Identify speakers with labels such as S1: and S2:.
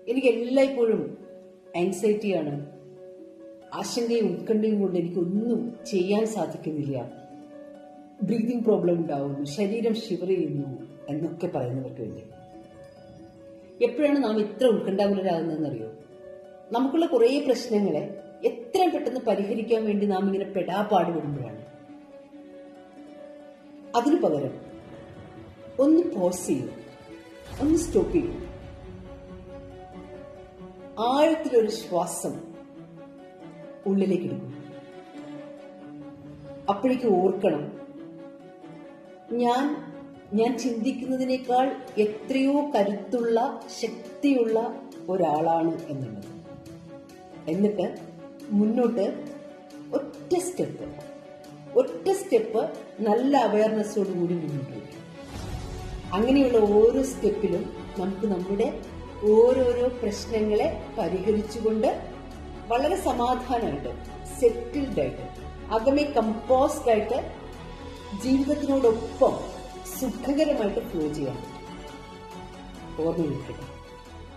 S1: എനിക്ക് എല്ലായ്പ്പോഴും ആൻസൈറ്റിയാണ്, ആശങ്കയും ഉത്കണ്ഠയും കൊണ്ട് എനിക്കൊന്നും ചെയ്യാൻ സാധിക്കുന്നില്ല, ബ്രീതിങ് പ്രോബ്ലം ഉണ്ടാവുന്നു, ശരീരം ഷിവർ ചെയ്യുന്നു എന്നൊക്കെ പറയുന്നവർക്ക് വേണ്ടി. എപ്പോഴാണ് നാം ഇത്ര ഉത്കണ്ഠാകുലരാകുന്നതെന്നറിയോ? നമുക്കുള്ള കുറേ പ്രശ്നങ്ങളെ എത്രയും പെട്ടെന്ന് പരിഹരിക്കാൻ വേണ്ടി നാം ഇങ്ങനെ പെടാപ്പാടുപെടുമ്പോഴാണ്. അതിനു പകരം ഒന്ന് പോസ് ചെയ്യൂ, ഒന്ന് സ്റ്റോപ്പ് ചെയ്യൂ, ആഴത്തിലൊരു ശ്വാസം ഉള്ളിലേക്ക് എടുക്കും. അപ്പോഴേക്ക് ഓർക്കണം, ഞാൻ ചിന്തിക്കുന്നതിനേക്കാൾ എത്രയോ കരുത്തുള്ള, ശക്തിയുള്ള ഒരാളാണ് എന്നുള്ളത്. എന്നിട്ട് മുന്നോട്ട് ഒറ്റ സ്റ്റെപ്പ് നല്ല അവയർനെസ്സോടുകൂടി മുന്നോട്ട് വയ്ക്കും. അങ്ങനെയുള്ള ഓരോ സ്റ്റെപ്പിലും നമുക്ക് നമ്മുടെ ഓരോരോ പ്രശ്നങ്ങളെ പരിഹരിച്ചുകൊണ്ട് വളരെ സമാധാനമായിട്ട്, സെറ്റിൽഡായിട്ട്, അകമേ കമ്പോസ്ഡ് ആയിട്ട് ജീവിതത്തിനോടൊപ്പം സുഖകരമായിട്ട് ഫ്ലോ ചെയ്യാൻ ഓർമ്മ വെക്കണം.